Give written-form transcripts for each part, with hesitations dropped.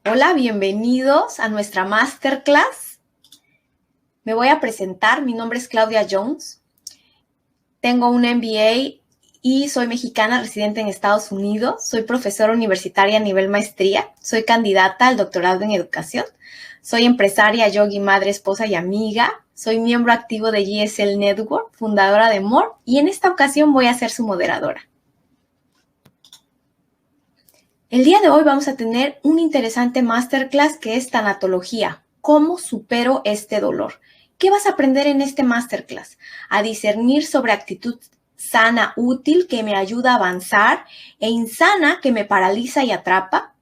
Hola, bienvenidos a nuestra masterclass. Me voy a presentar, mi nombre es Claudia Jones. Tengo un MBA y soy mexicana residente en Estados Unidos. Soy profesora universitaria a nivel maestría. Soy candidata al doctorado en educación. Soy empresaria, yogi, madre, esposa y amiga. Soy miembro activo de GSL Network, fundadora de More, y en esta ocasión voy a ser su moderadora. El día de hoy vamos a tener un interesante masterclass que es tanatología. ¿Cómo supero este dolor? ¿Qué vas a aprender en este masterclass? A discernir sobre actitud sana, útil, que me ayuda a avanzar, e insana, que me paraliza y atrapa.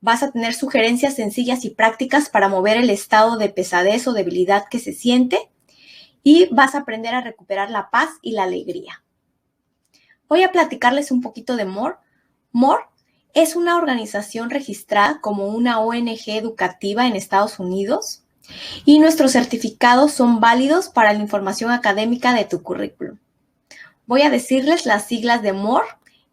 Vas a tener sugerencias sencillas y prácticas para mover el estado de pesadez o debilidad que se siente. Y vas a aprender a recuperar la paz y la alegría. Voy a platicarles un poquito de More. More es una organización registrada como una ONG educativa en Estados Unidos y nuestros certificados son válidos para la información académica de tu currículum. Voy a decirles las siglas de More: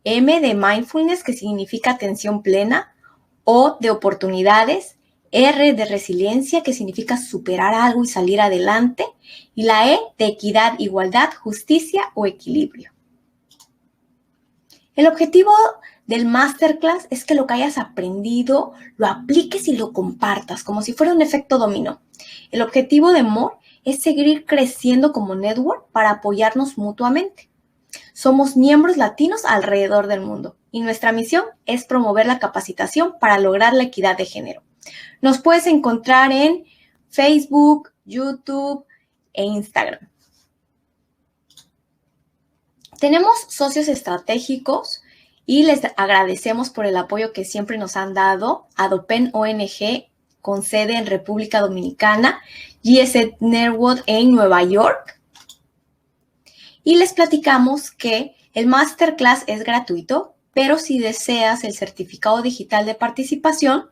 M de Mindfulness, que significa atención plena, O de oportunidades, R de resiliencia, que significa superar algo y salir adelante, y la E de equidad, igualdad, justicia o equilibrio. El objetivo del masterclass es que lo que hayas aprendido lo apliques y lo compartas, como si fuera un efecto dominó. El objetivo de More es seguir creciendo como network para apoyarnos mutuamente. Somos miembros latinos alrededor del mundo y nuestra misión es promover la capacitación para lograr la equidad de género. Nos puedes encontrar en Facebook, YouTube e Instagram. Tenemos socios estratégicos y les agradecemos por el apoyo que siempre nos han dado: Adopen ONG, con sede en República Dominicana, GSL Network en Nueva York. Y les platicamos que el masterclass es gratuito, pero si deseas el certificado digital de participación,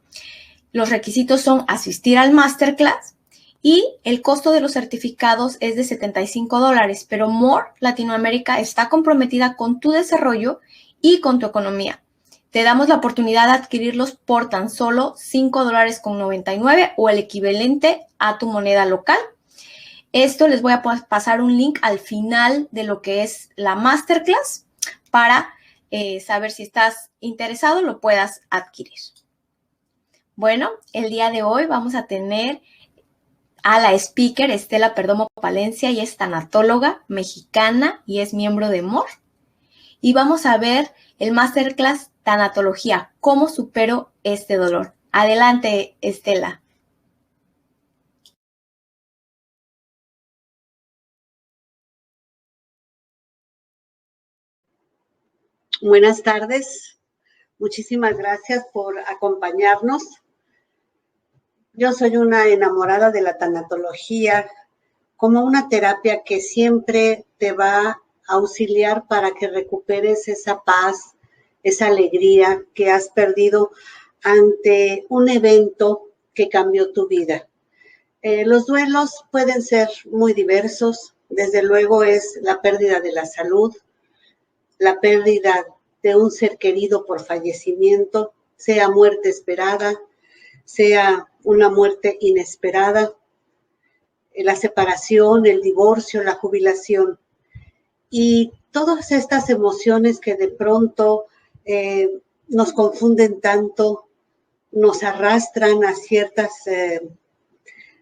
los requisitos son asistir al masterclass y el costo de los certificados es de $75, pero More Latinoamérica está comprometida con tu desarrollo y con tu economía. Te damos la oportunidad de adquirirlos por tan solo $5.99 o el equivalente a tu moneda local. Esto les voy a pasar un link al final de lo que es la masterclass para saber si estás interesado, lo puedas adquirir. Bueno, el día de hoy vamos a tener a la speaker Estela Perdomo Palencia. Ella es tanatóloga mexicana y es miembro de More. Y vamos a ver el masterclass Tanatología, ¿cómo supero este dolor? Adelante, Estela. Buenas tardes, muchísimas gracias por acompañarnos. Yo soy una enamorada de la tanatología como una terapia que siempre te va a auxiliar para que recuperes esa paz, esa alegría que has perdido ante un evento que cambió tu vida. Los duelos pueden ser muy diversos, desde luego es la pérdida de la salud, la pérdida de un ser querido por fallecimiento, sea muerte esperada, sea una muerte inesperada, la separación, el divorcio, la jubilación. Y todas estas emociones que de pronto nos confunden tanto, nos arrastran a ciertas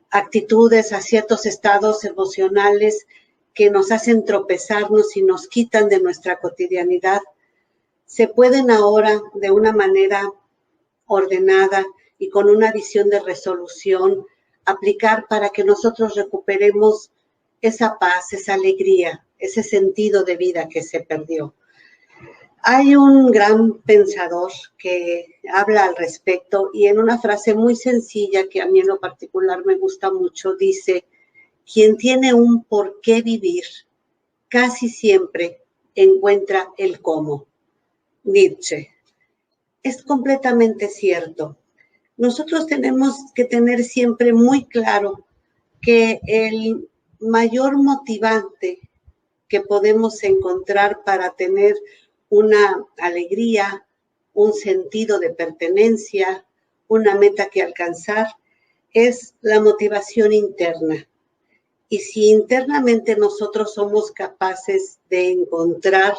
actitudes, a ciertos estados emocionales que nos hacen tropezarnos y nos quitan de nuestra cotidianidad, se pueden ahora de una manera ordenada y con una visión de resolución aplicar para que nosotros recuperemos esa paz, esa alegría, ese sentido de vida que se perdió. Hay un gran pensador que habla al respecto y en una frase muy sencilla que a mí en lo particular me gusta mucho, dice: quien tiene un por qué vivir, casi siempre encuentra el cómo. Nietzsche. Es completamente cierto. Nosotros tenemos que tener siempre muy claro que el mayor motivante que podemos encontrar para tener una alegría, un sentido de pertenencia, una meta que alcanzar, es la motivación interna. Y si internamente nosotros somos capaces de encontrar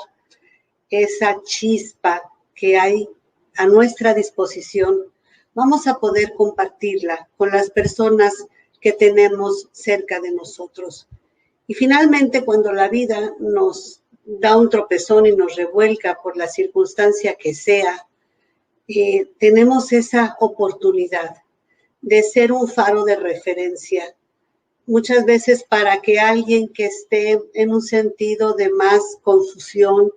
esa chispa que hay a nuestra disposición, vamos a poder compartirla con las personas que tenemos cerca de nosotros. Y finalmente, cuando la vida nos da un tropezón y nos revuelca por la circunstancia que sea, tenemos esa oportunidad de ser un faro de referencia, muchas veces para que alguien que esté en un sentido de más confusión,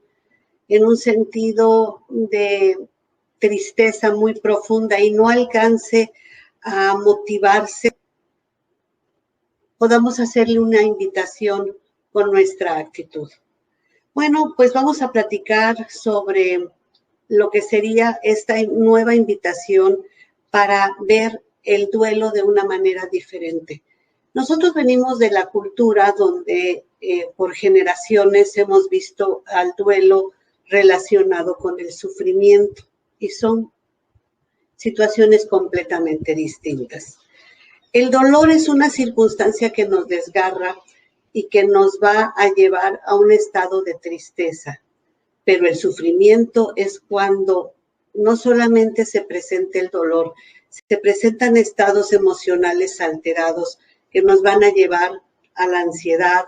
en un sentido de tristeza muy profunda y no alcance a motivarse, podamos hacerle una invitación con nuestra actitud. Bueno, pues vamos a platicar sobre lo que sería esta nueva invitación para ver el duelo de una manera diferente. Nosotros venimos de la cultura donde por generaciones hemos visto al duelo relacionado con el sufrimiento y son situaciones completamente distintas. El dolor es una circunstancia que nos desgarra y que nos va a llevar a un estado de tristeza, pero el sufrimiento es cuando no solamente se presenta el dolor, se presentan estados emocionales alterados que nos van a llevar a la ansiedad,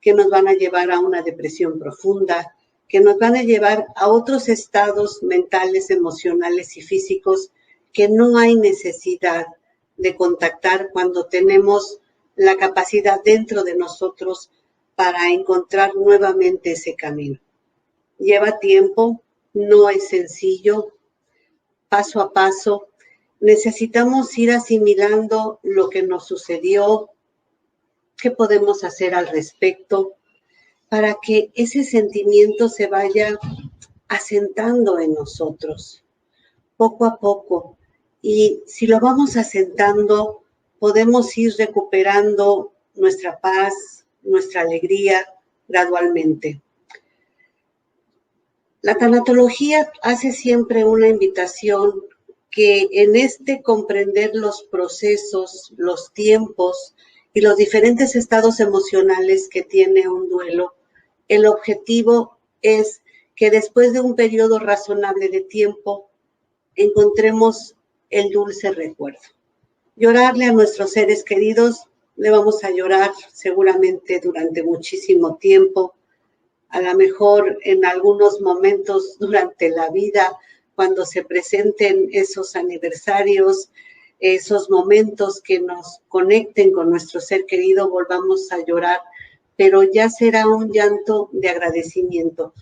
que nos van a llevar a una depresión profunda, que nos van a llevar a otros estados mentales, emocionales y físicos que no hay necesidad de contactar cuando tenemos la capacidad dentro de nosotros para encontrar nuevamente ese camino. Lleva tiempo, no es sencillo, paso a paso. Necesitamos ir asimilando lo que nos sucedió, qué podemos hacer al respecto, para que ese sentimiento se vaya asentando en nosotros, poco a poco. Y si lo vamos asentando, podemos ir recuperando nuestra paz, nuestra alegría gradualmente. La tanatología hace siempre una invitación que en este comprender los procesos, los tiempos y los diferentes estados emocionales que tiene un duelo, el objetivo es que después de un periodo razonable de tiempo encontremos el dulce recuerdo. Llorarle a nuestros seres queridos, le vamos a llorar seguramente durante muchísimo tiempo, a lo mejor en algunos momentos durante la vida, cuando se presenten esos aniversarios, esos momentos que nos conecten con nuestro ser querido, volvamos a llorar, pero ya será un llanto de agradecimiento.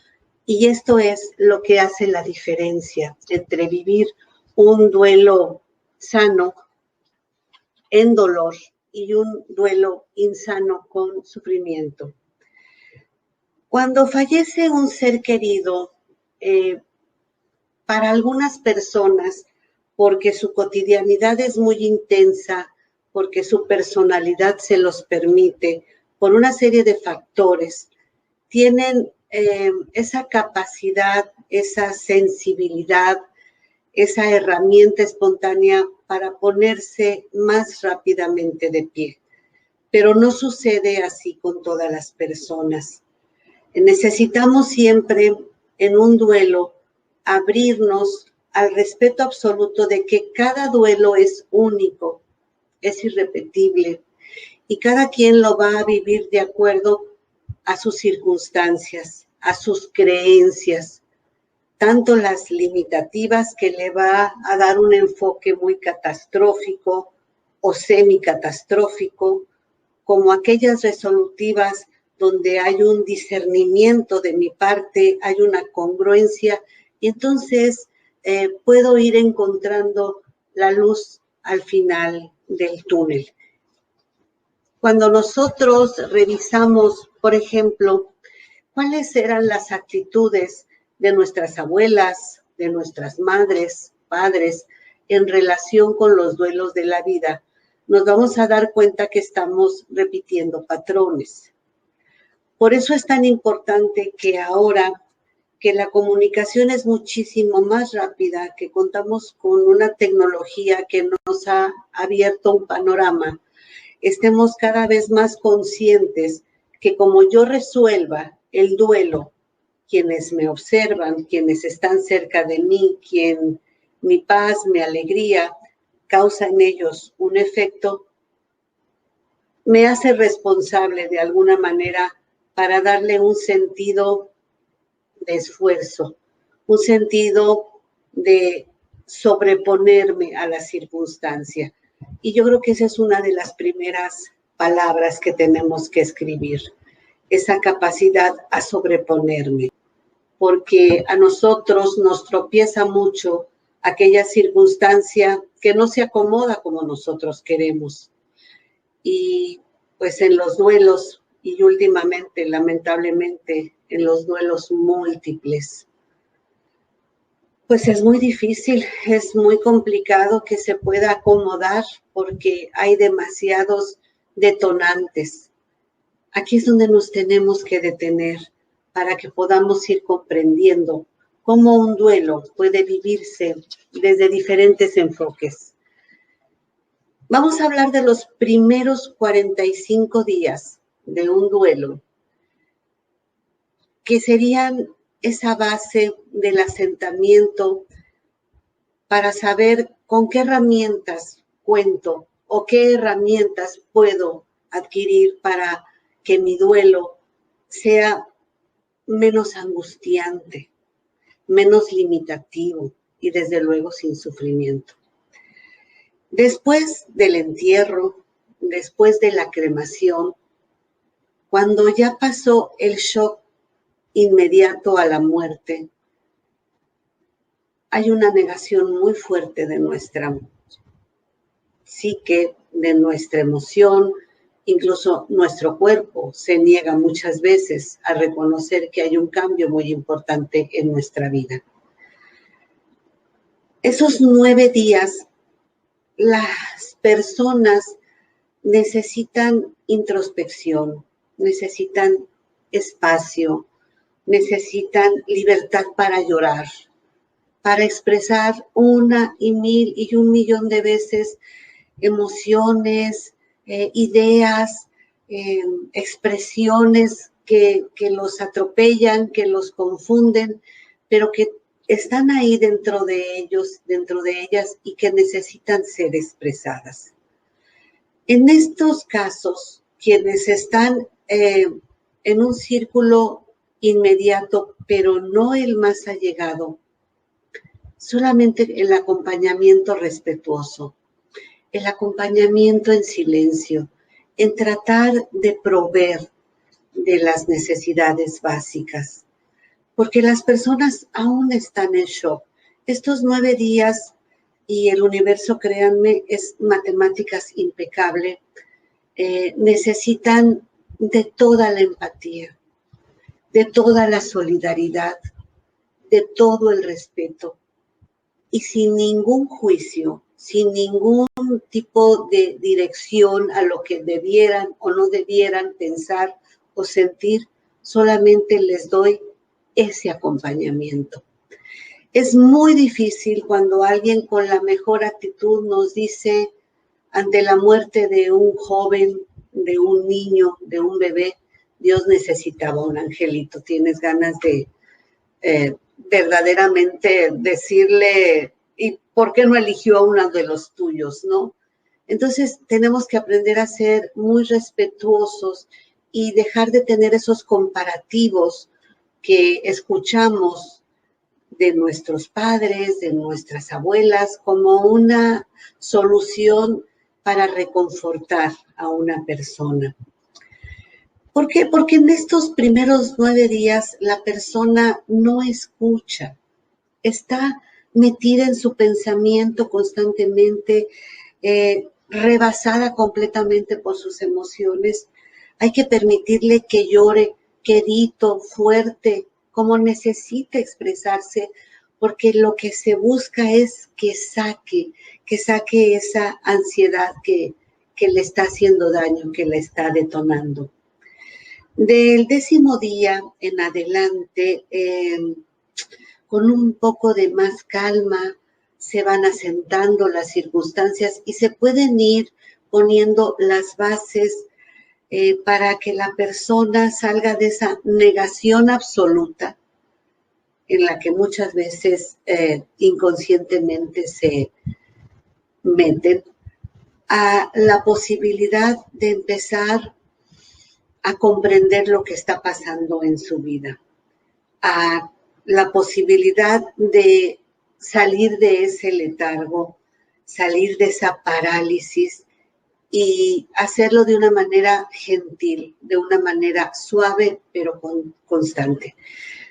Y esto es lo que hace la diferencia entre vivir un duelo sano en dolor y un duelo insano con sufrimiento. Cuando fallece un ser querido, para algunas personas, porque su cotidianidad es muy intensa, porque su personalidad se los permite, por una serie de factores, tienen esa capacidad, esa sensibilidad, esa herramienta espontánea para ponerse más rápidamente de pie. Pero no sucede así con todas las personas. Necesitamos siempre en un duelo abrirnos al respeto absoluto de que cada duelo es único, es irrepetible y cada quien lo va a vivir de acuerdo a sus circunstancias, a sus creencias, tanto las limitativas que le va a dar un enfoque muy catastrófico o semicatastrófico, como aquellas resolutivas donde hay un discernimiento de mi parte, hay una congruencia, y entonces puedo ir encontrando la luz al final del túnel. Cuando nosotros revisamos, por ejemplo, cuáles eran las actitudes de nuestras abuelas, de nuestras madres, padres, en relación con los duelos de la vida, nos vamos a dar cuenta que estamos repitiendo patrones. Por eso es tan importante que ahora que la comunicación es muchísimo más rápida, que contamos con una tecnología que nos ha abierto un panorama, estemos cada vez más conscientes que como yo resuelva el duelo, quienes me observan, quienes están cerca de mí, quien mi paz, mi alegría causa en ellos un efecto, me hace responsable de alguna manera para darle un sentido de esfuerzo, un sentido de sobreponerme a la circunstancia. Y yo creo que esa es una de las primeras palabras que tenemos que escribir, esa capacidad a sobreponerme, porque a nosotros nos tropieza mucho aquella circunstancia que no se acomoda como nosotros queremos. Y pues en los duelos, y últimamente, lamentablemente, en los duelos múltiples, pues es muy difícil, es muy complicado que se pueda acomodar porque hay demasiados detonantes. Aquí es donde nos tenemos que detener para que podamos ir comprendiendo cómo un duelo puede vivirse desde diferentes enfoques. Vamos a hablar de los primeros 45 días de un duelo, que serían esa base del asentamiento para saber con qué herramientas cuento o qué herramientas puedo adquirir para que mi duelo sea menos angustiante, menos limitativo y desde luego sin sufrimiento. Después del entierro, después de la cremación, cuando ya pasó el shock inmediato a la muerte, hay una negación muy fuerte de nuestra psique, de nuestra emoción, incluso nuestro cuerpo se niega muchas veces a reconocer que hay un cambio muy importante en nuestra vida. Esos 9 días, las personas necesitan introspección, necesitan espacio, necesitan libertad para llorar, para expresar una y mil y un millón de veces emociones, ideas, expresiones que los atropellan, que los confunden, pero que están ahí dentro de ellos, dentro de ellas y que necesitan ser expresadas. En estos casos, quienes están en un círculo inmediato, pero no el más allegado, solamente el acompañamiento respetuoso, el acompañamiento en silencio, en tratar de proveer de las necesidades básicas, porque las personas aún están en shock. Estos 9 días y el universo, créanme, es matemáticas impecable, necesitan de toda la empatía, de toda la solidaridad, de todo el respeto y sin ningún juicio, sin ningún tipo de dirección a lo que debieran o no debieran pensar o sentir, solamente les doy ese acompañamiento. Es muy difícil cuando alguien con la mejor actitud nos dice ante la muerte de un joven, de un niño, de un bebé, Dios necesitaba un angelito. Tienes ganas de verdaderamente decirle, ¿y por qué no eligió a uno de los tuyos, no? Entonces tenemos que aprender a ser muy respetuosos y dejar de tener esos comparativos que escuchamos de nuestros padres, de nuestras abuelas, como una solución para reconfortar a una persona. ¿Por qué? Porque en estos primeros 9 días la persona no escucha, está metida en su pensamiento constantemente, rebasada completamente por sus emociones. Hay que permitirle que llore quedito, fuerte, como necesite expresarse, porque lo que se busca es que saque esa ansiedad que le está haciendo daño, que le está detonando. Del 10º día en adelante, con un poco de más calma se van asentando las circunstancias y se pueden ir poniendo las bases para que la persona salga de esa negación absoluta en la que muchas veces inconscientemente se meten, a la posibilidad de empezar a comprender lo que está pasando en su vida, a la posibilidad de salir de ese letargo, salir de esa parálisis y hacerlo de una manera gentil, de una manera suave, pero constante.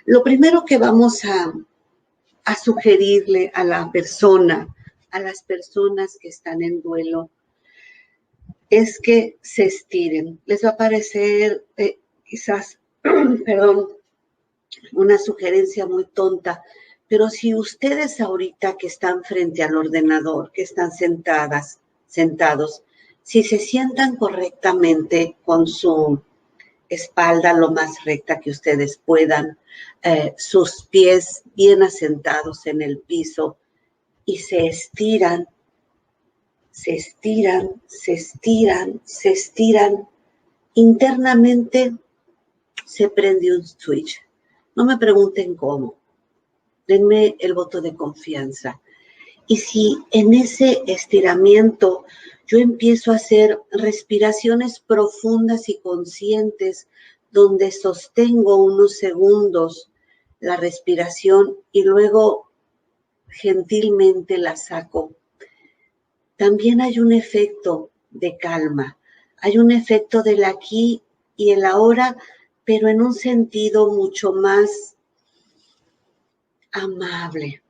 Lo primero que vamos a sugerirle a la persona, a las personas que están en duelo, es que se estiren. Les va a parecer quizás, perdón, una sugerencia muy tonta, pero si ustedes ahorita que están frente al ordenador, que están sentados, si se sientan correctamente con su espalda lo más recta que ustedes puedan, sus pies bien asentados en el piso y se estiran, se estiran, se estiran, se estiran, internamente se prende un switch. No me pregunten cómo. Denme el voto de confianza. Y si en ese estiramiento yo empiezo a hacer respiraciones profundas y conscientes, donde sostengo unos segundos la respiración y luego gentilmente la saco, también hay un efecto de calma, hay un efecto del aquí y el ahora, pero en un sentido mucho más amable,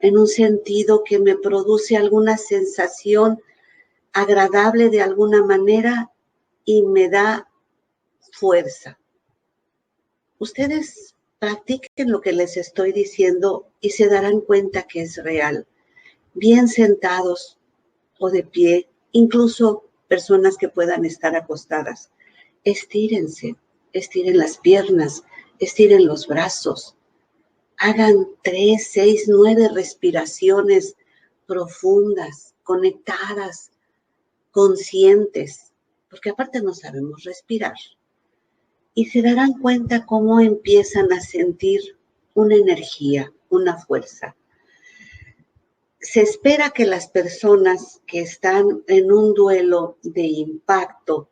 en un sentido que me produce alguna sensación agradable de alguna manera y me da fuerza. Ustedes practiquen lo que les estoy diciendo y se darán cuenta que es real. Bien sentados o de pie, incluso personas que puedan estar acostadas. Estírense, estiren las piernas, estiren los brazos. Hagan 3, 6, 9 respiraciones profundas, conectadas, conscientes, porque aparte no sabemos respirar. Y se darán cuenta cómo empiezan a sentir una energía, una fuerza. Se espera que las personas que están en un duelo de impacto,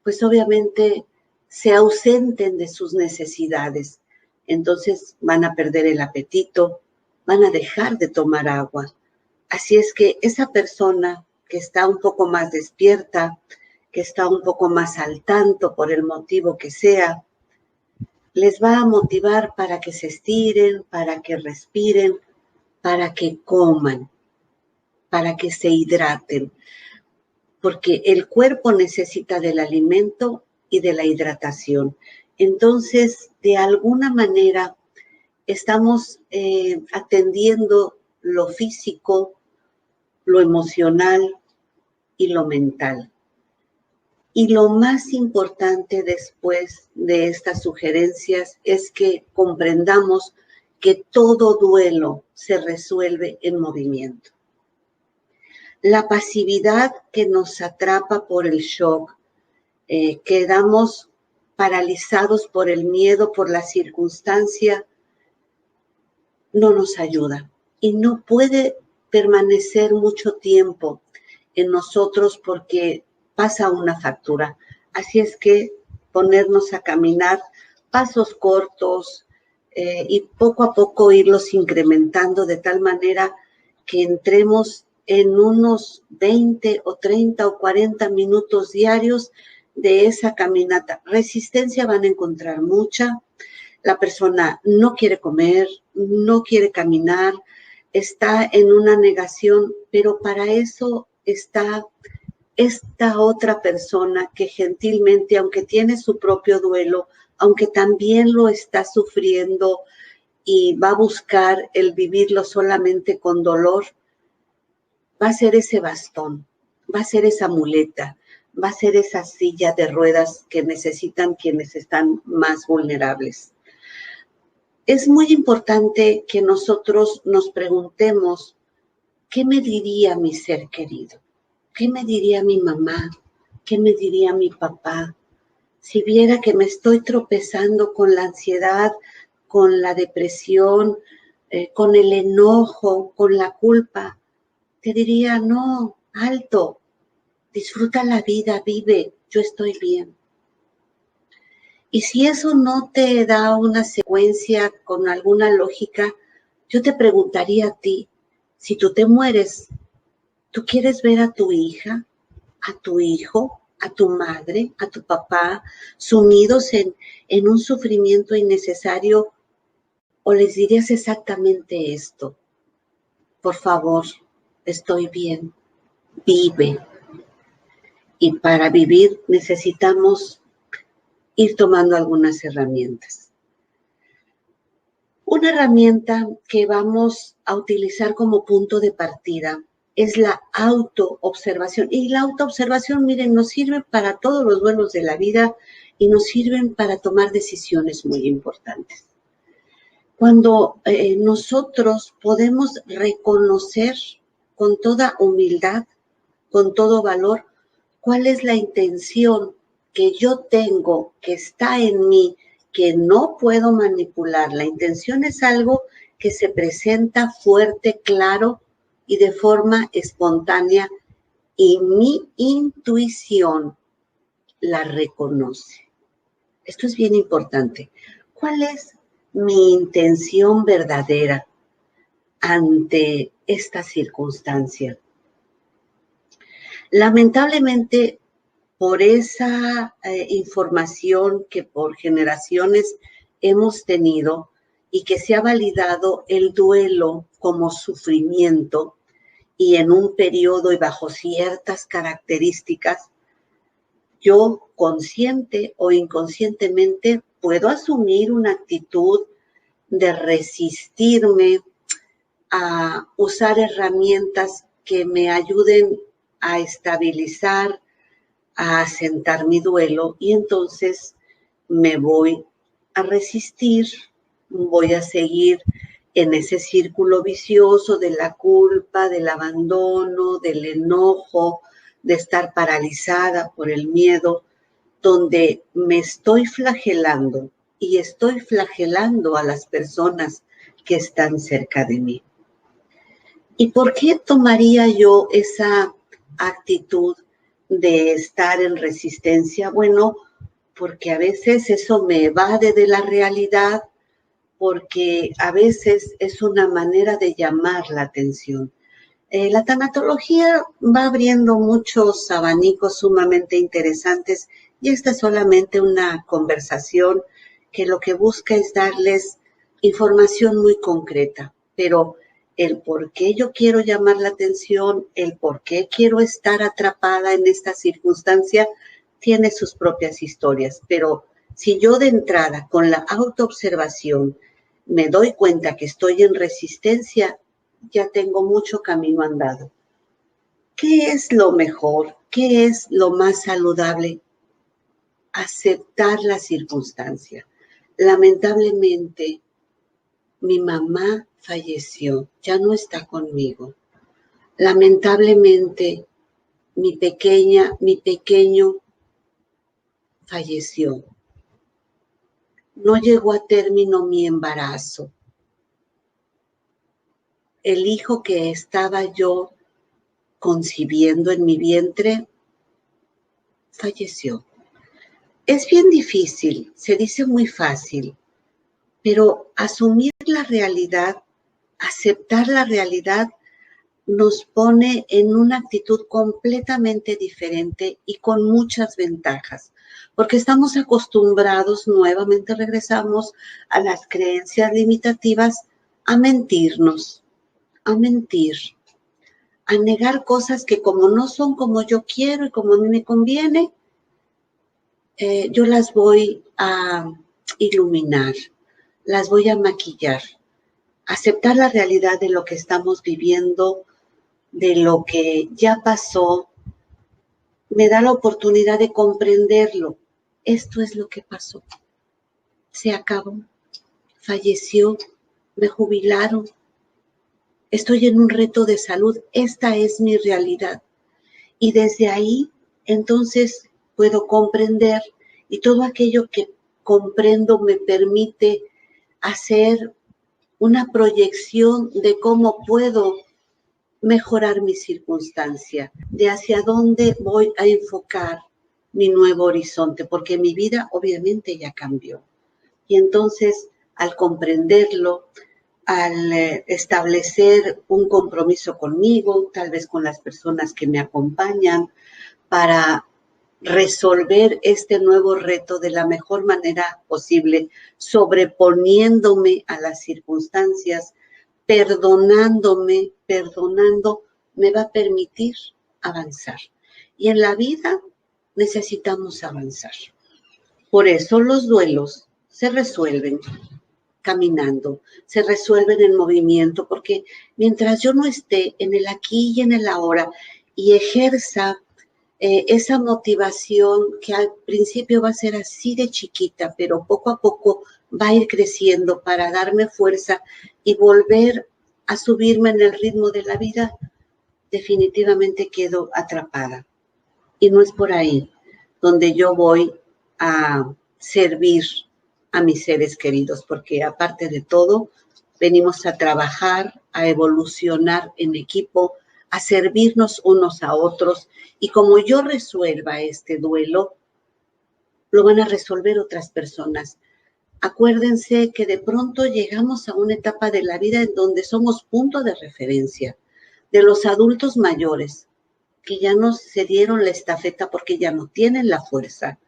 pues obviamente se ausenten de sus necesidades. Entonces van a perder el apetito, van a dejar de tomar agua. Así es que esa persona que está un poco más despierta, que está un poco más al tanto por el motivo que sea, les va a motivar para que se estiren, para que respiren, para que coman, para que se hidraten, porque el cuerpo necesita del alimento y de la hidratación. Entonces, de alguna manera, estamos atendiendo lo físico, lo emocional y lo mental. Y lo más importante después de estas sugerencias es que comprendamos que todo duelo se resuelve en movimiento. La pasividad que nos atrapa por el shock, quedamos paralizados por el miedo, por la circunstancia, no nos ayuda y no puede permanecer mucho tiempo en nosotros porque pasa una factura. Así es que ponernos a caminar pasos cortos y poco a poco irlos incrementando de tal manera que entremos en unos 20 o 30 o 40 minutos diarios de esa caminata. Resistencia van a encontrar mucha. La persona no quiere comer, no quiere caminar, está en una negación, pero para eso está esta otra persona que gentilmente, aunque tiene su propio duelo, aunque también lo está sufriendo y va a buscar el vivirlo solamente con dolor, va a ser ese bastón, va a ser esa muleta, va a ser esa silla de ruedas que necesitan quienes están más vulnerables. es muy importante que nosotros nos preguntemos, ¿qué me diría mi ser querido? ¿Qué me diría mi mamá? ¿Qué me diría mi papá? Si viera que me estoy tropezando con la ansiedad, con la depresión, con el enojo, con la culpa, te diría, no, alto, disfruta la vida, vive, yo estoy bien. Y si eso no te da una secuencia con alguna lógica, yo te preguntaría a ti, si tú te mueres, ¿tú quieres ver a tu hija, a tu hijo, a tu madre, a tu papá, sumidos en un sufrimiento innecesario? ¿O les dirías exactamente esto? Por favor, estoy bien, vive. Y para vivir necesitamos ir tomando algunas herramientas. Una herramienta que vamos a utilizar como punto de partida es la autoobservación. Y la autoobservación, miren, nos sirve para todos los duelos de la vida y nos sirven para tomar decisiones muy importantes. Cuando nosotros podemos reconocer con toda humildad, con todo valor, cuál es la intención que yo tengo, que está en mí, que no puedo manipular. La intención es algo que se presenta fuerte, claro y de forma espontánea, y mi intuición la reconoce. Esto es bien importante. ¿Cuál es mi intención verdadera ante esta circunstancia? Lamentablemente, por esa información que por generaciones hemos tenido y que se ha validado el duelo como sufrimiento y en un periodo y bajo ciertas características, yo consciente o inconscientemente puedo asumir una actitud de resistirme a usar herramientas que me ayuden a estabilizar, a asentar mi duelo, y entonces me voy a resistir, voy a seguir en ese círculo vicioso de la culpa, del abandono, del enojo, de estar paralizada por el miedo, donde me estoy flagelando y estoy flagelando a las personas que están cerca de mí. ¿Y por qué tomaría yo esa actitud de estar en resistencia? Bueno, porque a veces eso me evade de la realidad, porque a veces es una manera de llamar la atención. La tanatología va abriendo muchos abanicos sumamente interesantes, y esta es solamente una conversación que lo que busca es darles información muy concreta, pero el por qué yo quiero llamar la atención, el por qué quiero estar atrapada en esta circunstancia, tiene sus propias historias. Pero si yo de entrada con la autoobservación me doy cuenta que estoy en resistencia, ya tengo mucho camino andado. ¿Qué es lo mejor? ¿Qué es lo más saludable? Aceptar la circunstancia. Lamentablemente, mi mamá falleció, ya no está conmigo. Lamentablemente, mi pequeño falleció. No llegó a término mi embarazo. El hijo que estaba yo concibiendo en mi vientre falleció. Es bien difícil, se dice muy fácil, pero asumir la realidad, aceptar la realidad, nos pone en una actitud completamente diferente y con muchas ventajas, porque estamos acostumbrados, nuevamente regresamos a las creencias limitativas, a mentirnos, a mentir, a negar cosas que como no son como yo quiero y como a mí me conviene, yo las voy a iluminar, las voy a maquillar. Aceptar la realidad de lo que estamos viviendo, de lo que ya pasó, me da la oportunidad de comprenderlo. Esto es lo que pasó. Se acabó. falleció, me jubilaron, estoy en un reto de salud, esta es mi realidad. Y desde ahí, entonces, puedo comprender y todo aquello que comprendo me permite hacer una proyección de cómo puedo mejorar mi circunstancia, de hacia dónde voy a enfocar mi nuevo horizonte, porque mi vida obviamente ya cambió. Y entonces, al comprenderlo, al establecer un compromiso conmigo, tal vez con las personas que me acompañan, para resolver este nuevo reto de la mejor manera posible, sobreponiéndome a las circunstancias, perdonando, me va a permitir avanzar. Y en la vida necesitamos avanzar. Por eso los duelos se resuelven caminando, se resuelven en movimiento, porque mientras yo no esté en el aquí y en el ahora y ejerza esa motivación que al principio va a ser así de chiquita, pero poco a poco va a ir creciendo para darme fuerza y volver a subirme en el ritmo de la vida, definitivamente quedo atrapada. Y no es por ahí donde yo voy a servir a mis seres queridos, porque aparte de todo, venimos a trabajar, a evolucionar en equipo, a servirnos unos a otros, y como yo resuelva este duelo, lo van a resolver otras personas. Acuérdense que de pronto llegamos a una etapa de la vida en donde somos punto de referencia de los adultos mayores, que ya nos cedieron la estafeta porque ya no tienen la fuerza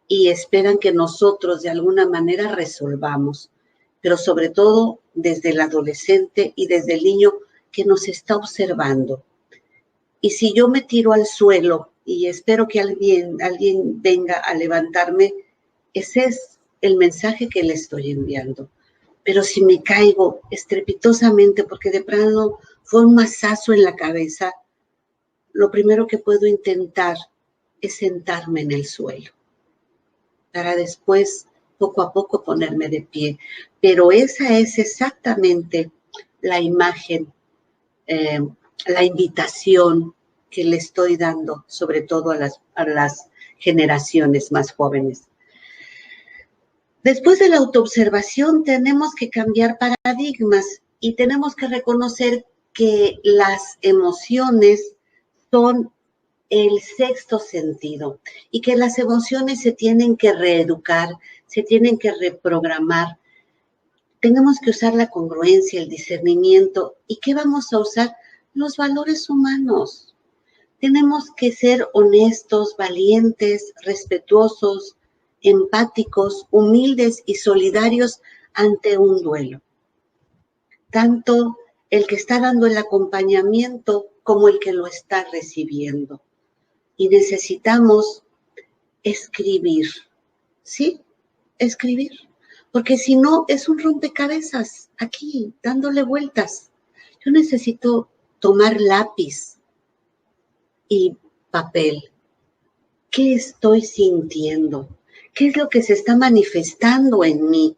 y esperan que nosotros de alguna manera resolvamos, pero sobre todo desde el adolescente y desde el niño que nos está observando. Y si yo me tiro al suelo y espero que alguien venga a levantarme, ese es el mensaje que le estoy enviando. Pero si me caigo estrepitosamente porque de pronto fue un mazazo en la cabeza, lo primero que puedo intentar es sentarme en el suelo para después, poco a poco, ponerme de pie. Pero esa es exactamente la imagen, la invitación que le estoy dando, sobre todo a las generaciones más jóvenes. Después de la autoobservación tenemos que cambiar paradigmas y tenemos que reconocer que las emociones son el sexto sentido y que las emociones se tienen que reeducar, se tienen que reprogramar. Tenemos que usar la congruencia, el discernimiento. ¿Y qué vamos a usar? Los valores humanos. Tenemos que ser honestos, valientes, respetuosos, empáticos, humildes y solidarios ante un duelo. Tanto el que está dando el acompañamiento como el que lo está recibiendo. Y necesitamos escribir, ¿sí? Escribir. Porque si no, es un rompecabezas aquí, dándole vueltas. Yo necesito tomar lápiz y papel. ¿Qué estoy sintiendo? ¿Qué es lo que se está manifestando en mí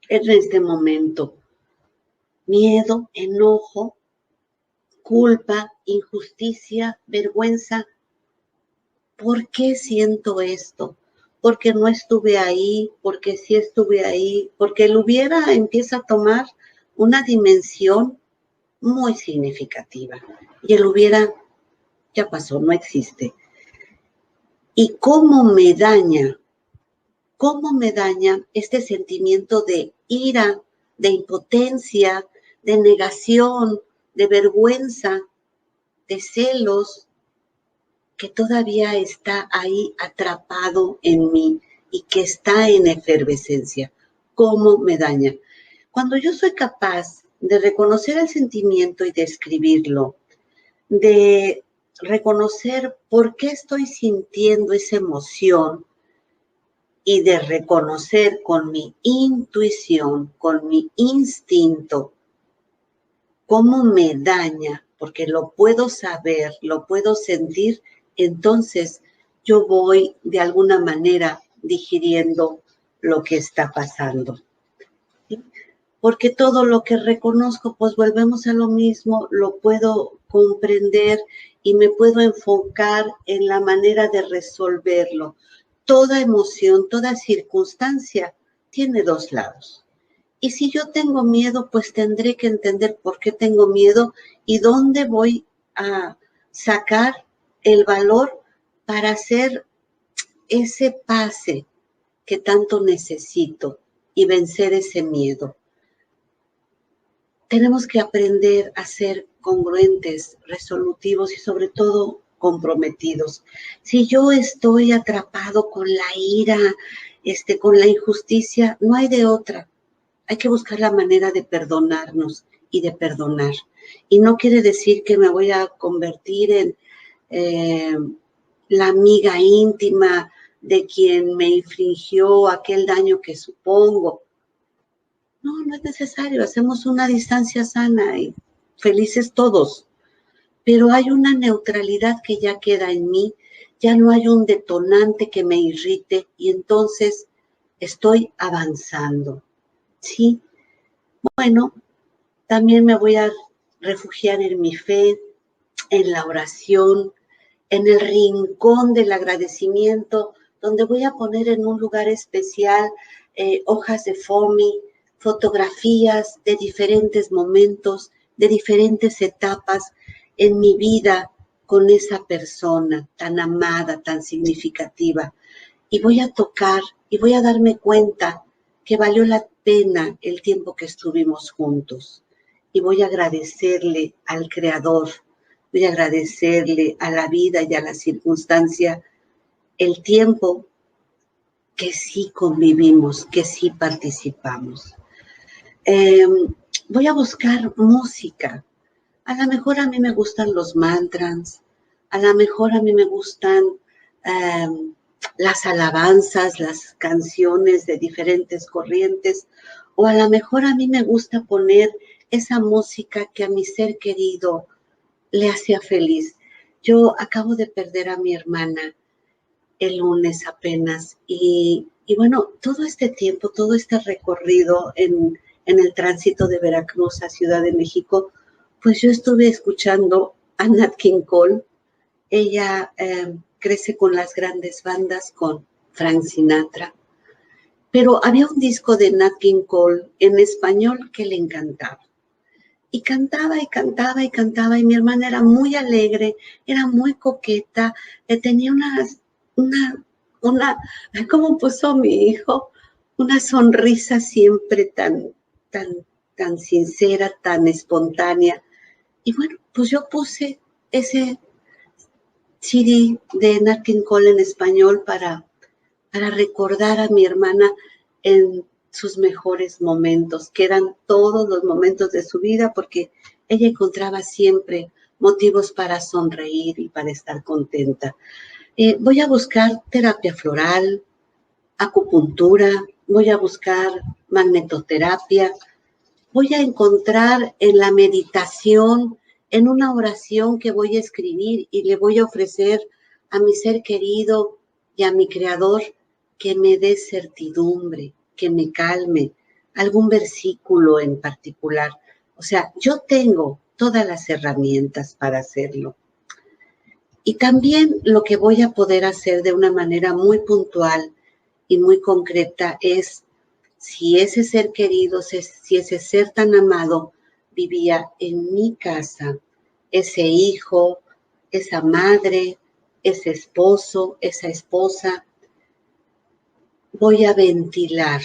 en este momento? Miedo, enojo, culpa, injusticia, vergüenza. ¿Por qué siento esto? Porque no estuve ahí, porque sí estuve ahí, porque el hubiera empieza a tomar una dimensión muy significativa. Y el hubiera ya pasó, no existe. ¿Y cómo me daña este sentimiento de ira, de impotencia, de negación, de vergüenza, de celos, que todavía está ahí atrapado en mí y que está en efervescencia? ¿Cómo me daña? Cuando yo soy capaz de reconocer el sentimiento y de escribirlo, de reconocer por qué estoy sintiendo esa emoción y de reconocer con mi intuición, con mi instinto, cómo me daña, porque lo puedo saber, lo puedo sentir, entonces yo voy de alguna manera digiriendo lo que está pasando. porque todo lo que reconozco, pues volvemos a lo mismo, lo puedo comprender y me puedo enfocar en la manera de resolverlo. Toda emoción, toda circunstancia tiene dos lados. Y si yo tengo miedo, pues tendré que entender por qué tengo miedo y dónde voy a sacar el valor para hacer ese pase que tanto necesito y vencer ese miedo. Tenemos que aprender a ser congruentes, resolutivos y sobre todo comprometidos. Si yo estoy atrapado con la ira, con la injusticia, no hay de otra. Hay que buscar la manera de perdonarnos y de perdonar. Y no quiere decir que me voy a convertir en la amiga íntima de quien me infringió aquel daño que supongo. No, no es necesario. Hacemos una distancia sana y felices todos. Pero hay una neutralidad que ya queda en mí. Ya no hay un detonante que me irrite y entonces estoy avanzando. Sí, bueno, también me voy a refugiar en mi fe, en la oración, en el rincón del agradecimiento, donde voy a poner en un lugar especial hojas de foamy, fotografías de diferentes momentos, de diferentes etapas en mi vida con esa persona tan amada, tan significativa. Y voy a tocar y voy a darme cuenta que valió la pena el tiempo que estuvimos juntos. Y voy a agradecerle al Creador, voy a agradecerle a la vida y a la circunstancia el tiempo que sí convivimos, que sí participamos. Voy a buscar música. A lo mejor a mí me gustan los mantras, a lo mejor a mí me gustan las alabanzas, las canciones de diferentes corrientes, o a lo mejor a mí me gusta poner esa música que a mi ser querido le hacía feliz. Yo acabo de perder a mi hermana el lunes apenas y bueno, todo este tiempo, todo este recorrido en el tránsito de Veracruz a Ciudad de México, pues yo estuve escuchando a Nat King Cole. Ella crece con las grandes bandas, con Frank Sinatra, pero había un disco de Nat King Cole en español que le encantaba. Y cantaba y cantaba y cantaba, y mi hermana era muy alegre, era muy coqueta, tenía ¿cómo puso mi hijo? Una sonrisa siempre tan sincera, tan espontánea. Y bueno, pues yo puse ese CD de Nat King Cole en español para recordar a mi hermana en sus mejores momentos, que eran todos los momentos de su vida, porque ella encontraba siempre motivos para sonreír y para estar contenta. Voy a buscar terapia floral, acupuntura, voy a buscar magnetoterapia, voy a encontrar en la meditación, en una oración que voy a escribir y le voy a ofrecer a mi ser querido y a mi Creador que me dé certidumbre, que me calme, algún versículo en particular. O sea, yo tengo todas las herramientas para hacerlo. Y también lo que voy a poder hacer de una manera muy puntual y muy concreta es, si ese ser querido, si ese ser tan amado vivía en mi casa, ese hijo, esa madre, ese esposo, esa esposa, voy a ventilar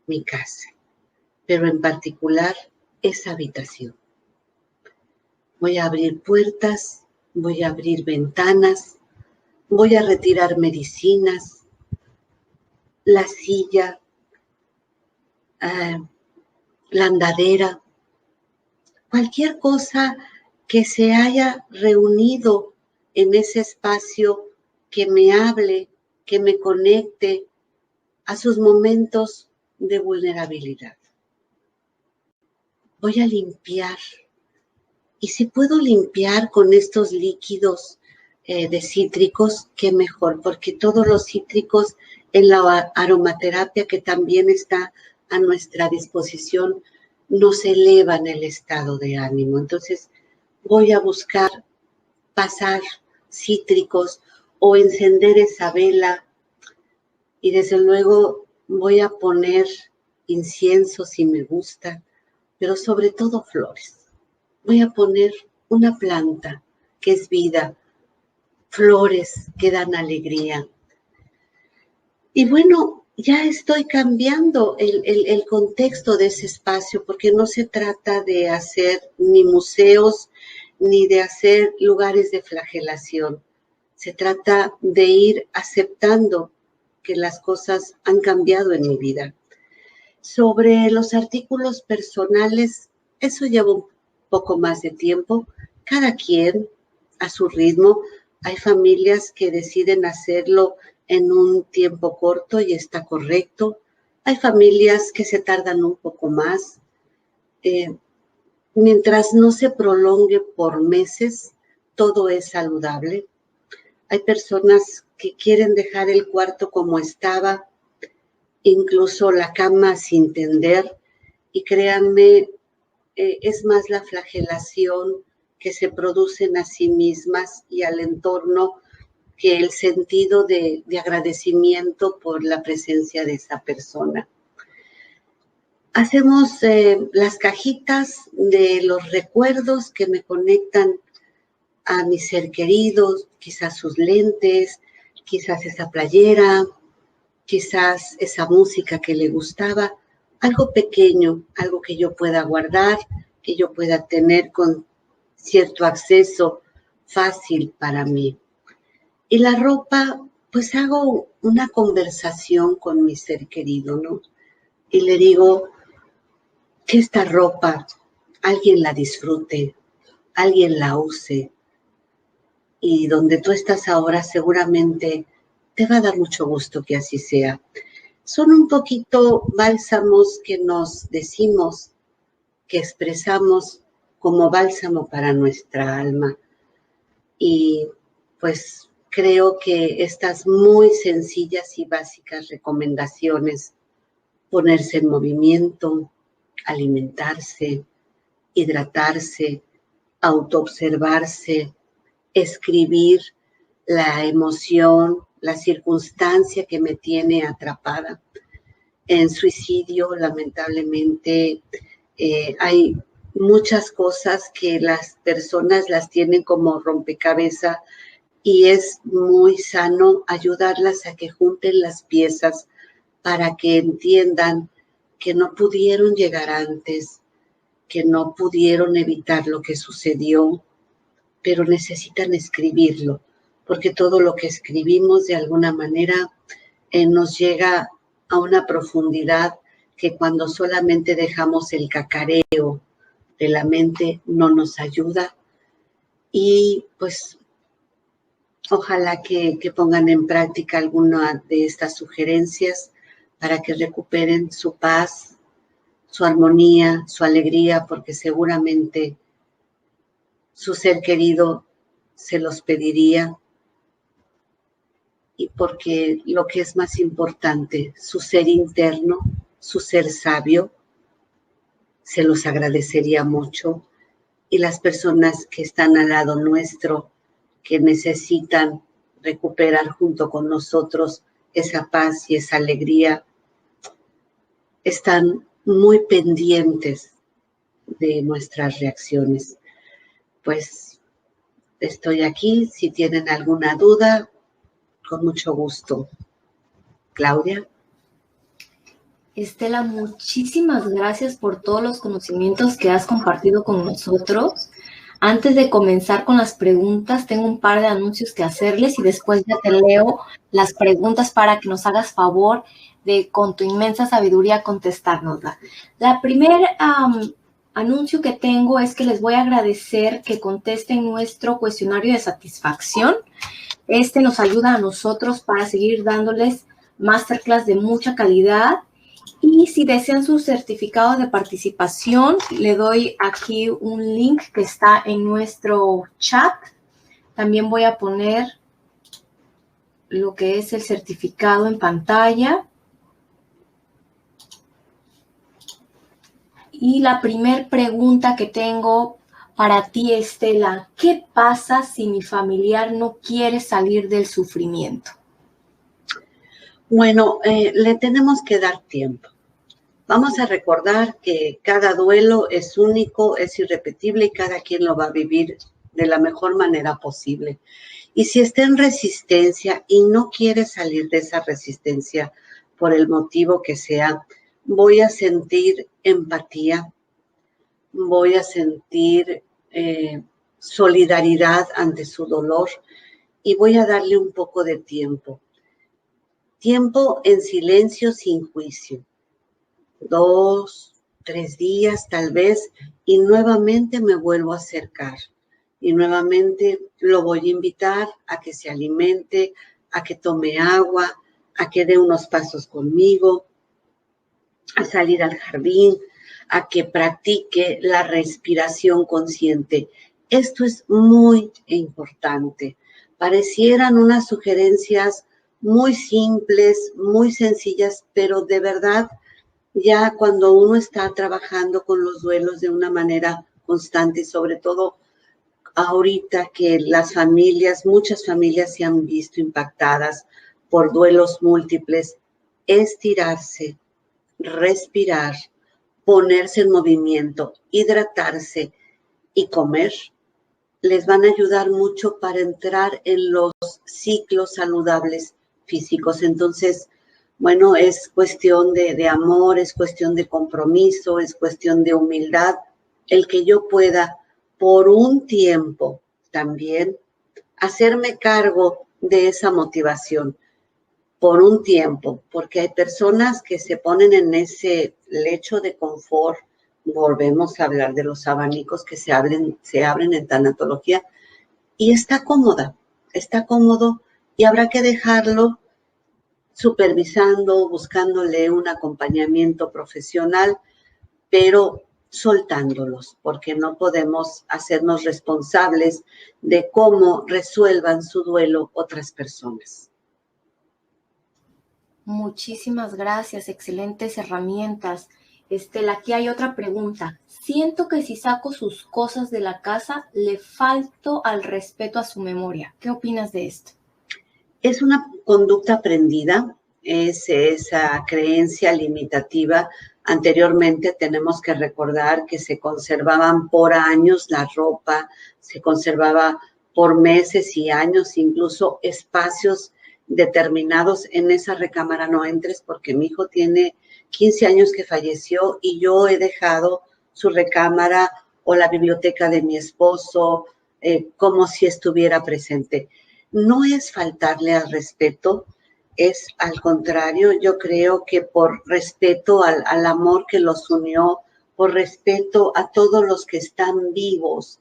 mi casa, pero en particular esa habitación. Voy a abrir puertas, voy a abrir ventanas, voy a retirar medicinas, la silla, la andadera, cualquier cosa que se haya reunido en ese espacio que me hable, que me conecte a sus momentos de vulnerabilidad. Voy a limpiar. Y si puedo limpiar con estos líquidos de cítricos, qué mejor, porque todos los cítricos en la aromaterapia que también está a nuestra disposición nos elevan el estado de ánimo. Entonces voy a buscar pasar cítricos o encender esa vela y desde luego voy a poner incienso si me gusta, pero sobre todo flores. Voy a poner una planta que es vida, flores que dan alegría. Y bueno, ya estoy cambiando el contexto de ese espacio porque no se trata de hacer ni museos ni de hacer lugares de flagelación. Se trata de ir aceptando que las cosas han cambiado en mi vida. Sobre los artículos personales, eso lleva un poco más de tiempo. Cada quien a su ritmo. Hay familias que deciden hacerlo en un tiempo corto y está correcto. Hay familias que se tardan un poco más. Mientras no se prolongue por meses, todo es saludable. Hay personas que quieren dejar el cuarto como estaba, incluso la cama sin tender, y créanme, es más la flagelación que se producen a sí mismas y al entorno que el sentido de agradecimiento por la presencia de esa persona. Hacemos las cajitas de los recuerdos que me conectan a mi ser querido, quizás sus lentes, quizás esa playera, quizás esa música que le gustaba, algo pequeño, algo que yo pueda guardar, que yo pueda tener con cierto acceso fácil para mí. Y la ropa, pues hago una conversación con mi ser querido, ¿no? Y le digo que esta ropa alguien la disfrute, alguien la use. Y donde tú estás ahora seguramente te va a dar mucho gusto que así sea. Son un poquito bálsamos que nos decimos, que expresamos como bálsamo para nuestra alma. Y pues creo que estas muy sencillas y básicas recomendaciones, ponerse en movimiento, alimentarse, hidratarse, autoobservarse, escribir la emoción, la circunstancia que me tiene atrapada. En suicidio, lamentablemente, hay muchas cosas que las personas las tienen como rompecabezas y es muy sano ayudarlas a que junten las piezas para que entiendan que no pudieron llegar antes, que no pudieron evitar lo que sucedió, pero necesitan escribirlo, porque todo lo que escribimos de alguna manera nos llega a una profundidad que cuando solamente dejamos el cacareo de la mente no nos ayuda. Y pues ojalá que pongan en práctica alguna de estas sugerencias para que recuperen su paz, su armonía, su alegría, porque seguramente su ser querido se los pediría, y porque lo que es más importante, su ser interno, su ser sabio, se los agradecería mucho, y las personas que están al lado nuestro, que necesitan recuperar junto con nosotros esa paz y esa alegría, están muy pendientes de nuestras reacciones. Pues estoy aquí, si tienen alguna duda, con mucho gusto. Claudia. Estela, muchísimas gracias por todos los conocimientos que has compartido con nosotros. Antes de comenzar con las preguntas, tengo un par de anuncios que hacerles y después ya te leo las preguntas para que nos hagas favor de, con tu inmensa sabiduría, contestárnosla. La primer anuncio que tengo es que les voy a agradecer que contesten nuestro cuestionario de satisfacción. Este nos ayuda a nosotros para seguir dándoles masterclass de mucha calidad. Y si desean su certificado de participación, le doy aquí un link que está en nuestro chat. También voy a poner lo que es el certificado en pantalla. Y la primer pregunta que tengo para ti, Estela, ¿qué pasa si mi familiar no quiere salir del sufrimiento? Bueno, le tenemos que dar tiempo. Vamos a recordar que cada duelo es único, es irrepetible y cada quien lo va a vivir de la mejor manera posible. Y si está en resistencia y no quiere salir de esa resistencia por el motivo que sea, voy a sentir empatía, voy a sentir solidaridad ante su dolor y voy a darle un poco de tiempo. Tiempo en silencio, sin juicio. 2, 3 días tal vez, y nuevamente me vuelvo a acercar. Y nuevamente lo voy a invitar a que se alimente, a que tome agua, a que dé unos pasos conmigo, a salir al jardín, a que practique la respiración consciente. Esto es muy importante. Parecieran unas sugerencias muy simples, muy sencillas, pero de verdad, ya cuando uno está trabajando con los duelos de una manera constante y sobre todo ahorita que las familias, muchas familias se han visto impactadas por duelos múltiples, estirarse, respirar, ponerse en movimiento, hidratarse y comer, les van a ayudar mucho para entrar en los ciclos saludables físicos. Entonces, bueno, es cuestión de amor, es cuestión de compromiso, es cuestión de humildad, el que yo pueda por un tiempo también hacerme cargo de esa motivación, por un tiempo, porque hay personas que se ponen en ese lecho de confort. Volvemos a hablar de los abanicos que se abren en tanatología, y está cómodo, y habrá que dejarlo supervisando, buscándole un acompañamiento profesional, pero soltándolos, porque no podemos hacernos responsables de cómo resuelvan su duelo otras personas. Muchísimas gracias, excelentes herramientas. Estela, aquí hay otra pregunta. Siento que si saco sus cosas de la casa, le falto al respeto a su memoria. ¿Qué opinas de esto? Es una conducta aprendida, es esa creencia limitativa. Anteriormente tenemos que recordar que se conservaban por años la ropa, se conservaba por meses y años, incluso espacios determinados. En esa recámara no entres porque mi hijo tiene 15 años que falleció y yo he dejado su recámara o la biblioteca de mi esposo como si estuviera presente. No es faltarle al respeto, es al contrario, yo creo que por respeto al amor que los unió, por respeto a todos los que están vivos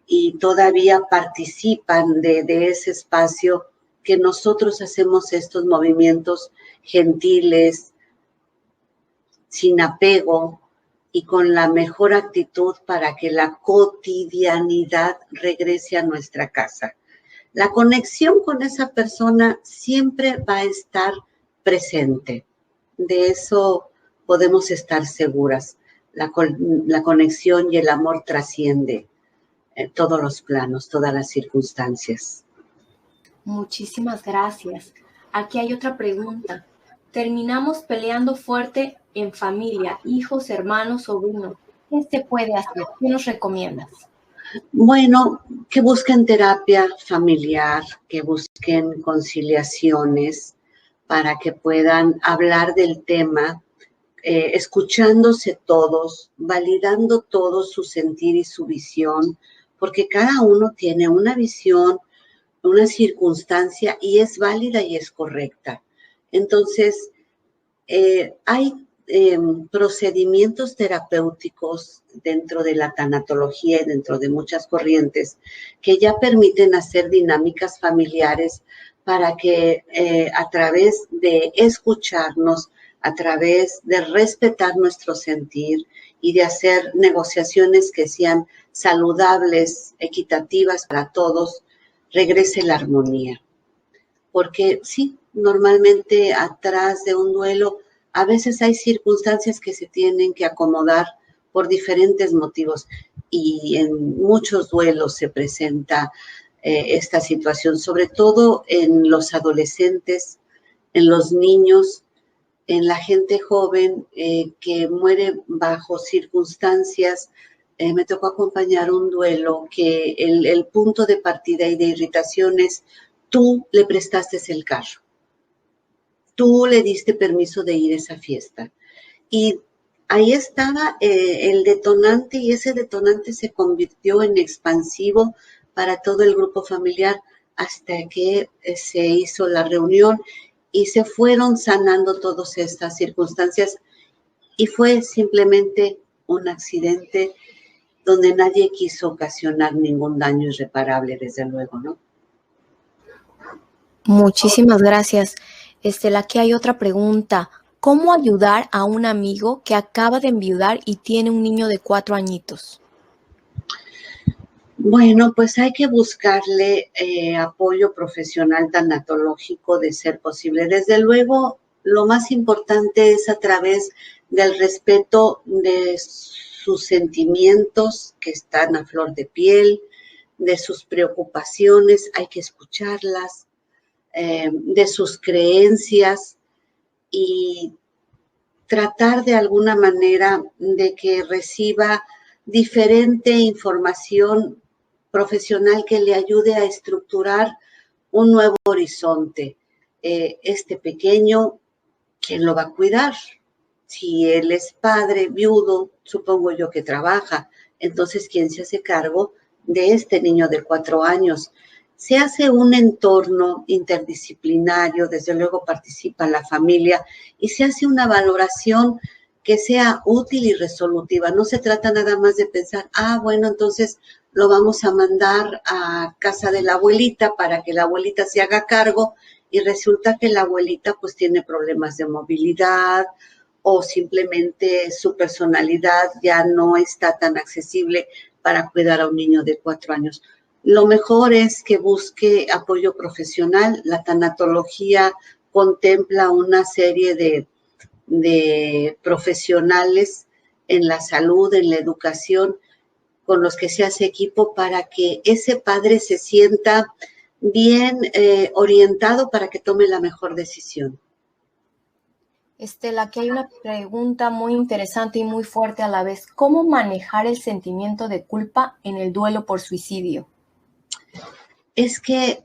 y todavía participan de ese espacio, que nosotros hacemos estos movimientos gentiles, sin apego y con la mejor actitud para que la cotidianidad regrese a nuestra casa. La conexión con esa persona siempre va a estar presente. De eso podemos estar seguras. La conexión y el amor trasciende todos los planos, todas las circunstancias. Muchísimas gracias. Aquí hay otra pregunta. Terminamos peleando fuerte en familia, hijos, hermanos, sobrinos. ¿Qué se puede hacer? ¿Qué nos recomiendas? Bueno, que busquen terapia familiar, que busquen conciliaciones para que puedan hablar del tema, escuchándose todos, validando todo su sentir y su visión, porque cada uno tiene una visión, una circunstancia y es válida y es correcta. Entonces, hay procedimientos terapéuticos dentro de la tanatología y dentro de muchas corrientes que ya permiten hacer dinámicas familiares para que a través de escucharnos, a través de respetar nuestro sentir y de hacer negociaciones que sean saludables, equitativas para todos, regrese la armonía. Porque sí, normalmente atrás de un duelo a veces hay circunstancias que se tienen que acomodar por diferentes motivos y en muchos duelos se presenta esta situación, sobre todo en los adolescentes, en los niños, en la gente joven que muere bajo circunstancias. Me tocó acompañar un duelo que el punto de partida y de irritación es: tú le prestaste el carro, tú le diste permiso de ir a esa fiesta. Y ahí estaba el detonante, y ese detonante se convirtió en expansivo para todo el grupo familiar hasta que se hizo la reunión y se fueron sanando todas estas circunstancias, y fue simplemente un accidente donde nadie quiso ocasionar ningún daño irreparable, desde luego, ¿no? Muchísimas gracias. Estela, aquí hay otra pregunta. ¿Cómo ayudar a un amigo que acaba de enviudar y tiene un niño de 4 añitos? Bueno, pues hay que buscarle apoyo profesional tanatológico de ser posible. Desde luego, lo más importante es a través del respeto de sus sentimientos que están a flor de piel, de sus preocupaciones, hay que escucharlas, de sus creencias, y tratar de alguna manera de que reciba diferente información profesional que le ayude a estructurar un nuevo horizonte. Este pequeño, ¿quién lo va a cuidar? Si él es padre, viudo, supongo yo que trabaja, entonces ¿quién se hace cargo de este niño de 4 años? Se hace un entorno interdisciplinario, desde luego participa la familia y se hace una valoración que sea útil y resolutiva. No se trata nada más de pensar, bueno, entonces lo vamos a mandar a casa de la abuelita para que la abuelita se haga cargo, y resulta que la abuelita pues tiene problemas de movilidad o simplemente su personalidad ya no está tan accesible para cuidar a un niño de 4 años. Lo mejor es que busque apoyo profesional. La tanatología contempla una serie de profesionales en la salud, en la educación, con los que se hace equipo para que ese padre se sienta bien orientado para que tome la mejor decisión. Estela, aquí hay una pregunta muy interesante y muy fuerte a la vez. ¿Cómo manejar el sentimiento de culpa en el duelo por suicidio? Es que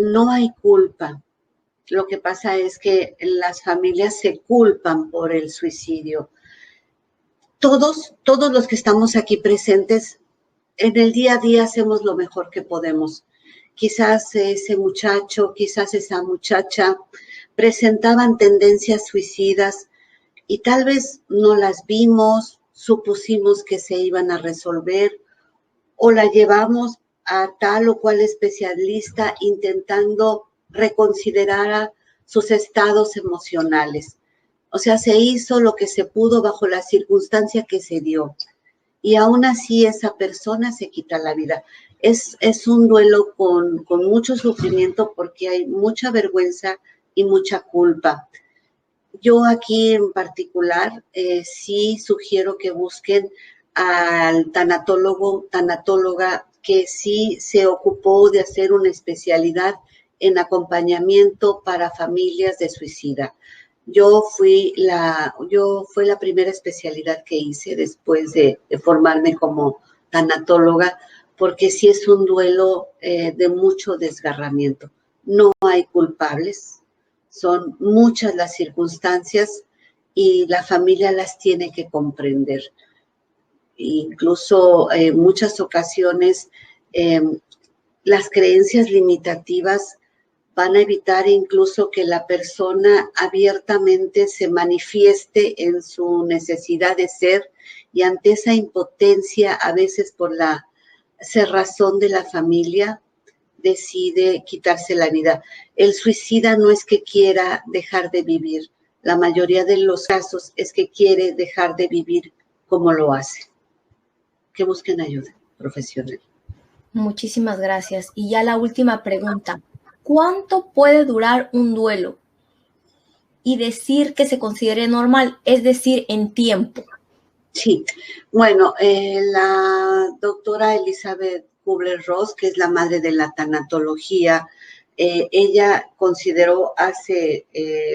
no hay culpa. Lo que pasa es que las familias se culpan por el suicidio. Todos los que estamos aquí presentes, en el día a día hacemos lo mejor que podemos. Quizás ese muchacho, quizás esa muchacha presentaban tendencias suicidas y tal vez no las vimos, supusimos que se iban a resolver o la llevamos a tal o cual especialista intentando reconsiderar sus estados emocionales. O sea, se hizo lo que se pudo bajo la circunstancia que se dio. Y aún así esa persona se quita la vida. Es un duelo con mucho sufrimiento porque hay mucha vergüenza y mucha culpa. Yo aquí en particular sí sugiero que busquen al tanatólogo, tanatóloga que sí se ocupó de hacer una especialidad en acompañamiento para familias de suicida. Fue la primera especialidad que hice después de formarme como tanatóloga, porque sí es un duelo de mucho desgarramiento. No hay culpables, son muchas las circunstancias y la familia las tiene que comprender. Incluso en muchas ocasiones las creencias limitativas van a evitar incluso que la persona abiertamente se manifieste en su necesidad de ser, y ante esa impotencia, a veces por la cerrazón de la familia, decide quitarse la vida. El suicida no es que quiera dejar de vivir, la mayoría de los casos es que quiere dejar de vivir como lo hace. Que busquen ayuda profesional. Muchísimas gracias. Y ya la última pregunta. ¿Cuánto puede durar un duelo y decir que se considere normal? Es decir, en tiempo. Sí, bueno, la doctora Elizabeth Kubler-Ross, que es la madre de la tanatología, ella consideró hace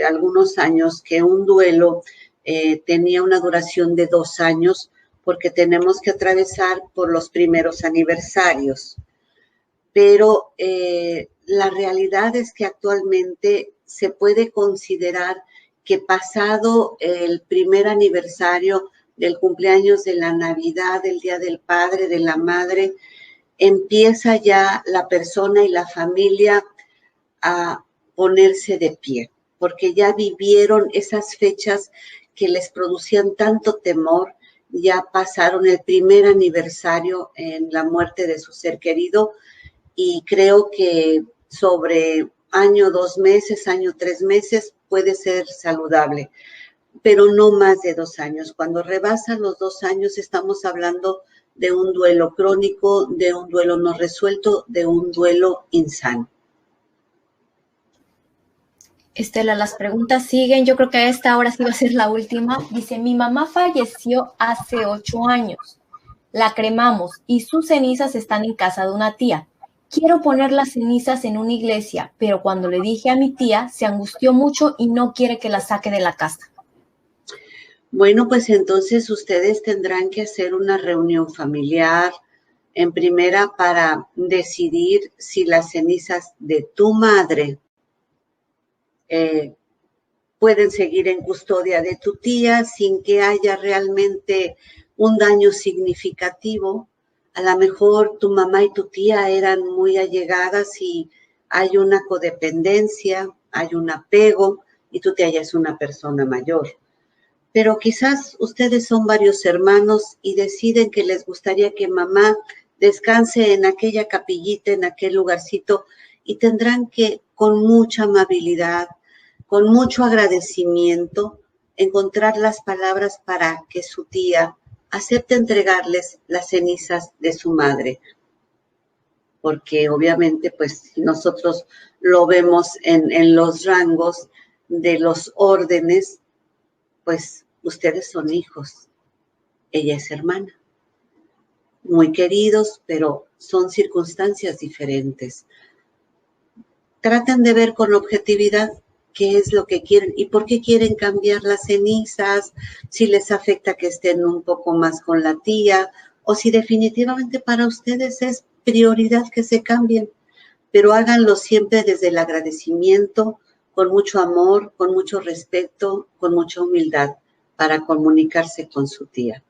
algunos años que un duelo tenía una duración de 2 años porque tenemos que atravesar por los primeros aniversarios. Pero la realidad es que actualmente se puede considerar que pasado el primer aniversario del cumpleaños, de la Navidad, del Día del Padre, de la Madre, empieza ya la persona y la familia a ponerse de pie, porque ya vivieron esas fechas que les producían tanto temor, ya pasaron el primer aniversario en la muerte de su ser querido, y creo que sobre año, 2 meses, año, 3 meses puede ser saludable, pero no más de 2 años. Cuando rebasan los 2 años estamos hablando de un duelo crónico, de un duelo no resuelto, de un duelo insano. Estela, las preguntas siguen. Yo creo que a esta hora sí va a ser la última. Dice, mi mamá falleció hace 8 años. La cremamos y sus cenizas están en casa de una tía. Quiero poner las cenizas en una iglesia, pero cuando le dije a mi tía, se angustió mucho y no quiere que la saque de la casa. Bueno, pues entonces ustedes tendrán que hacer una reunión familiar en primera para decidir si las cenizas de tu madre pueden seguir en custodia de tu tía sin que haya realmente un daño significativo. A lo mejor tu mamá y tu tía eran muy allegadas y hay una codependencia, hay un apego y tu tía ya es una persona mayor. Pero quizás ustedes son varios hermanos y deciden que les gustaría que mamá descanse en aquella capillita, en aquel lugarcito, y tendrán que, con mucha amabilidad, con mucho agradecimiento, encontrar las palabras para que su tía acepte entregarles las cenizas de su madre. Porque obviamente, pues, si nosotros lo vemos en los rangos de los órdenes, pues ustedes son hijos, ella es hermana, muy queridos, pero son circunstancias diferentes. Traten de ver con objetividad qué es lo que quieren y por qué quieren cambiar las cenizas, si les afecta que estén un poco más con la tía o si definitivamente para ustedes es prioridad que se cambien, pero háganlo siempre desde el agradecimiento, con mucho amor, con mucho respeto, con mucha humildad para comunicarse con su tía.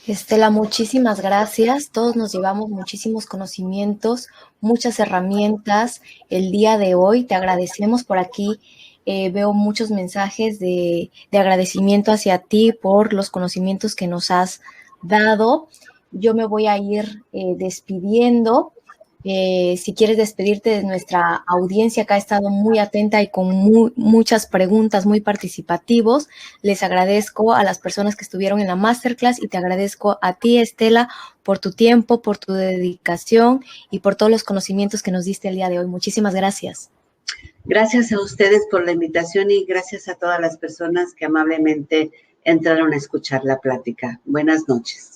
Estela, muchísimas gracias. Todos nos llevamos muchísimos conocimientos, muchas herramientas el día de hoy. Te agradecemos por aquí. Veo muchos mensajes de agradecimiento hacia ti por los conocimientos que nos has dado. Yo me voy a ir despidiendo. Si quieres despedirte de nuestra audiencia que ha estado muy atenta y con muchas preguntas, muy participativos, les agradezco a las personas que estuvieron en la masterclass y te agradezco a ti, Estela, por tu tiempo, por tu dedicación y por todos los conocimientos que nos diste el día de hoy. Muchísimas gracias. Gracias a ustedes por la invitación y gracias a todas las personas que amablemente entraron a escuchar la plática. Buenas noches.